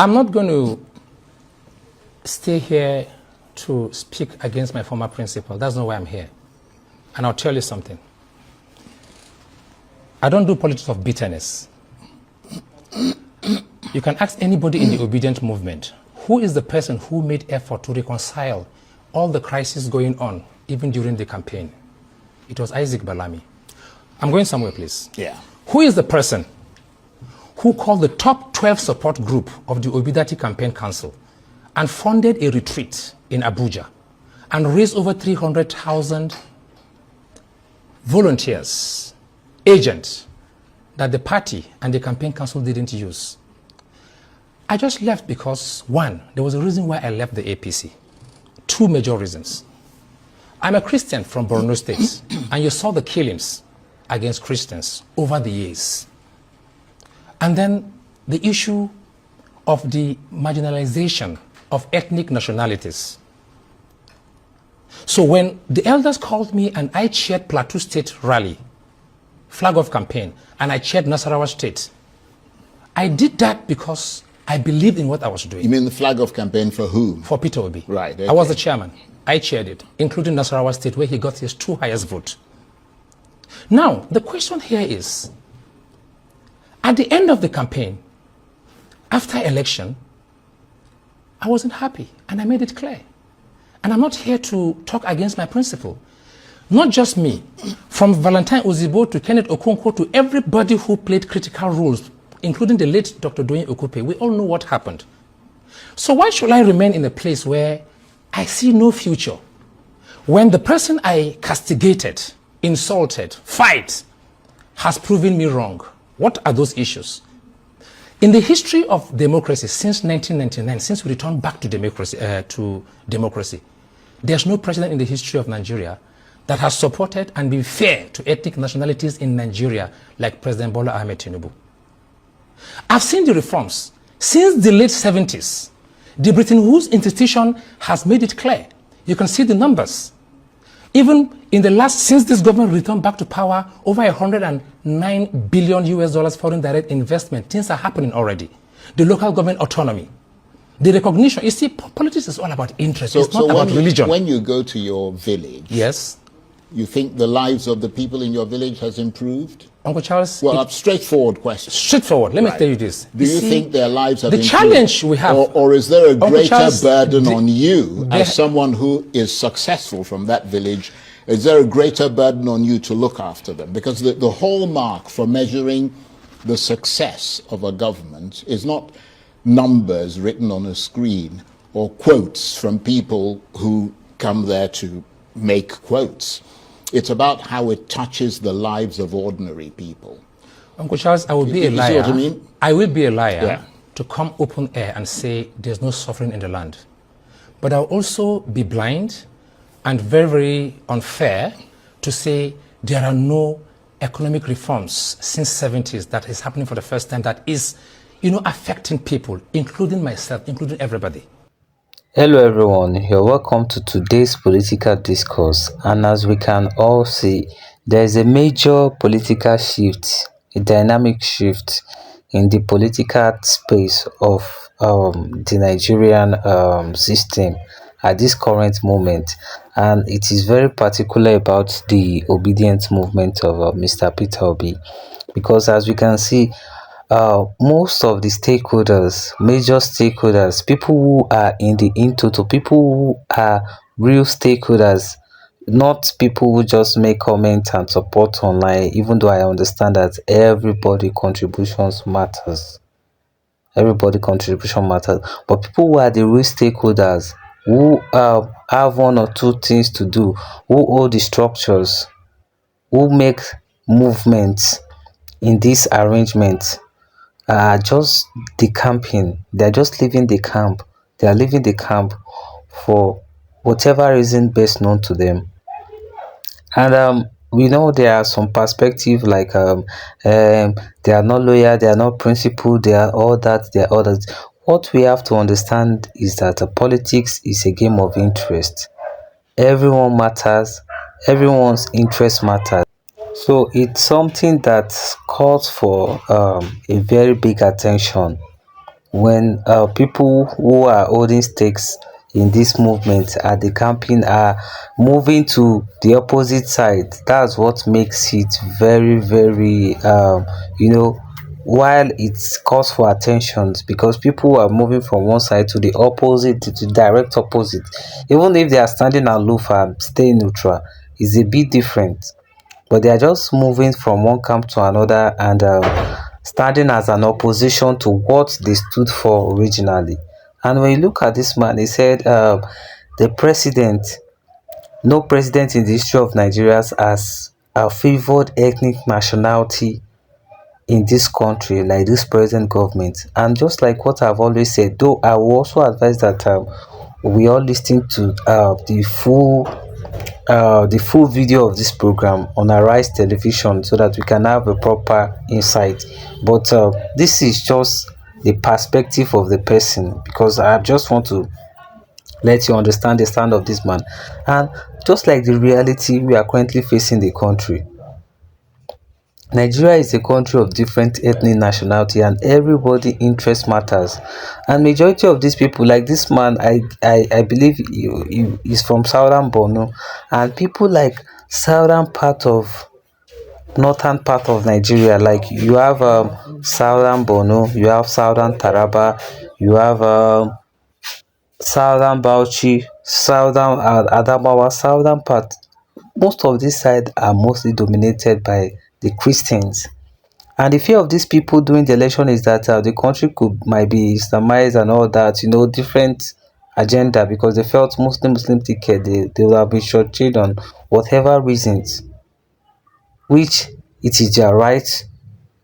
I'm not going to stay here to speak against my former principal. That's not why I'm here. And I'll tell you something. I don't do politics of bitterness. You can ask anybody in the Obidient movement, who is the person who made effort to reconcile all the crises going on, even during the campaign? It was Isaac Balami. I'm going somewhere, please. Yeah. Who is the person who called the top 12 support group of the Obidient Campaign Council and funded a retreat in Abuja and raised over 300,000 volunteers, agents, that the party and the campaign council didn't use? I just left because, one, there was a reason why I left the APC. Two major reasons. I'm a Christian from Borno State, and you saw the killings against Christians over the years. And then the issue of the marginalization of ethnic nationalities. So when the elders called me and I chaired Plateau State rally, flag of campaign, and I chaired Nasarawa State, I did that because I believed in what I was doing. You mean the flag of campaign for whom? For Peter Obi. Right. Okay. I was the chairman. I chaired it, including Nasarawa State, where he got his 2 highest votes. Now, the question here is, at the end of the campaign, after election, I wasn't happy, and I made it clear. And I'm not here to talk against my principle. Not just me. From Valentine Ozibo to Kenneth Okonkwo to everybody who played critical roles, including the late Dr. Doyin Okupe, we all know what happened. So why should I remain in a place where I see no future, when the person I castigated, insulted, fight, has proven me wrong? What are those issues? In the history of democracy since 1999, since we returned back to democracy, there's no president in the history of Nigeria that has supported and been fair to ethnic nationalities in Nigeria like President Bola Ahmed Tinubu. I've seen the reforms. Since the late 70s, the Bretton Woods institution has made it clear. You can see the numbers. Even in the last, since this government returned back to power, over $109 billion US foreign direct investment, things are happening already. The local government autonomy, the recognition. You see, politics is all about interest. It's not about religion. When you go to your village, yes, you think the lives of the people in your village has improved? Uncle Charles? Well, a straightforward question. Straightforward. Let me tell you this. Do you think their lives have improved? The challenge we have. Or is there a greater burden on you as someone who is successful from that village? Is there a greater burden on you to look after them? Because the hallmark for measuring the success of a government is not numbers written on a screen or quotes from people who come there to make quotes. It's about how it touches the lives of ordinary people. Uncle Charles, I will be a liar. You see what I mean? I will be a liar to come open air and say there's no suffering in the land. But I'll also be blind and very, very unfair to say there are no economic reforms since 70s that is happening for the first time that is, affecting people, including myself, including everybody. Hello everyone, you're welcome to today's political discourse, and as we can all see, there is a major political shift, a dynamic shift in the political space of the Nigerian system at this current moment, and it is very particular about the Obidient movement of Mr. Peter Obi, because as we can see, most of the stakeholders, major stakeholders, people who are in the in-total, people who are real stakeholders, not people who just make comments and support online, even though I understand that everybody contributions matters. Everybody contribution matters. But people who are the real stakeholders, who have one or two things to do, who hold the structures, who make movements in this arrangement, just decamping. They're just leaving the camp. They are leaving the camp for whatever reason best known to them. And we know there are some perspective like they are not loyal, they are not principled, they are all that, they are all that. What we have to understand is that politics is a game of interest. Everyone matters, everyone's interest matters. So it's something that calls for a very big attention when people who are holding stakes in this movement at the campaign are moving to the opposite side. That's what makes it very, very, while it's cause for attention, because people are moving from one side to the opposite, to the direct opposite. Even if they are standing aloof and staying neutral, is a bit different, but they are just moving from one camp to another and standing as an opposition to what they stood for originally. And when you look at this man, he said, the president, no president in the history of Nigeria has a favored ethnic nationality in this country like this present government. And just like what I've always said, though I will also advise that we all listen to the full video of this program on Arise Television so that we can have a proper insight. But this is just the perspective of the person, because I just want to let you understand the stand of this man. And just like the reality we are currently facing the country, Nigeria is a country of different ethnic nationality and everybody interest matters. And majority of these people, like this man, I believe he is from southern Borno, and people like southern part of northern part of Nigeria, like you have southern Borno, you have southern Taraba, you have southern Bauchi, southern Adamawa, southern part. Most of this side are mostly dominated by the Christians. And the fear of these people during the election is that the country might be Islamized and all that, different agenda, because they felt Muslim ticket, they will have been shortchanged on whatever reasons, which it is their right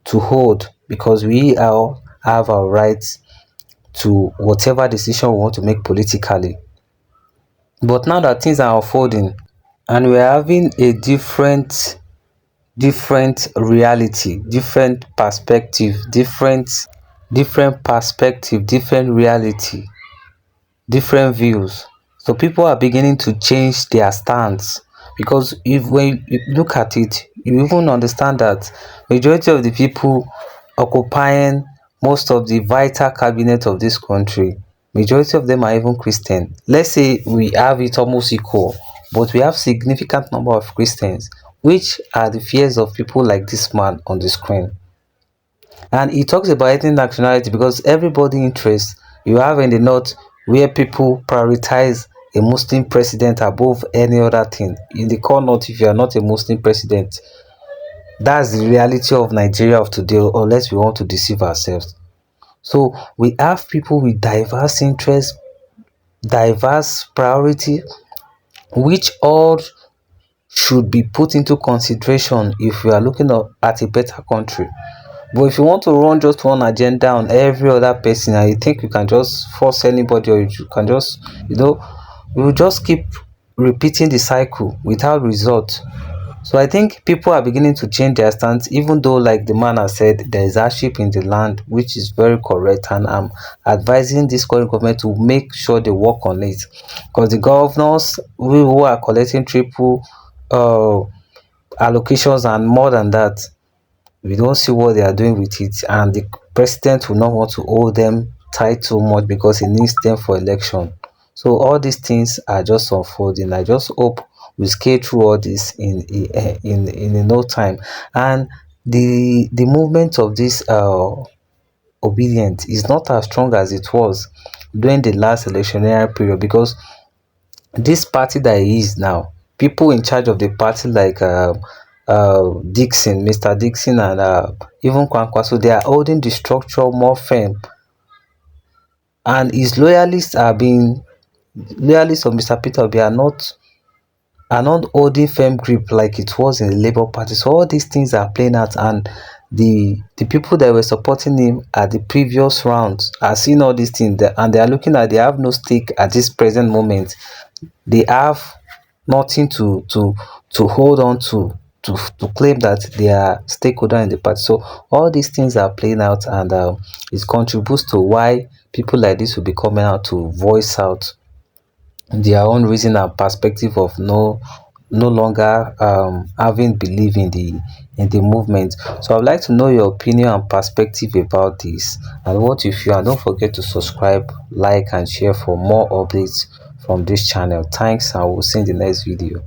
to hold, because we all have our rights to whatever decision we want to make politically. But now that things are unfolding and we're having a different reality, different perspective, different reality, different views. So people are beginning to change their stance, because if when you look at it, you even understand that majority of the people occupying most of the vital cabinet of this country, majority of them are even Christian. Let's say we have it almost equal, but we have significant number of Christians, which are the fears of people like this man on the screen. And he talks about ethnic nationality because everybody interests. You have in the north where people prioritize a Muslim president above any other thing. In the core north, if you are not a Muslim president, that's the reality of Nigeria of today, unless we want to deceive ourselves. So we have people with diverse interests, diverse priority, which all should be put into consideration if we are looking at a better country. But if you want to run just one agenda on every other person and you think you can just force anybody, or you can just, you will just keep repeating the cycle without result. So I think people are beginning to change their stance, even though, like the man has said, there is hardship in the land, which is very correct. And I'm advising this current government to make sure they work on it, because the governors who are collecting triple uh, allocations and more than that, we don't see what they are doing with it, and the president will not want to hold them tight too much because he needs them for election. So all these things are just unfolding. I just hope we scale through all this in no time. And the movement of this Obidient is not as strong as it was during the last electionary period, because this party that he is now, people in charge of the party like Dixon, Mr. Dixon, and even Kwankwaso, they are holding the structure more firm, and his loyalists of Mr. Peter Obi are not holding firm grip like it was in the Labour Party. So all these things are playing out, and the people that were supporting him at the previous rounds are seeing all these things, and they are looking at, they have no stake at this present moment. They have nothing to hold on to claim that they are stakeholder in the party. So all these things are playing out, and it contributes to why people like this will be coming out to voice out their own reason and perspective of no longer having belief in in the movement. So I'd like to know your opinion and perspective about this and what you feel. And don't forget to subscribe, like and share for more updates from this channel. Thanks, and we'll see you in the next video.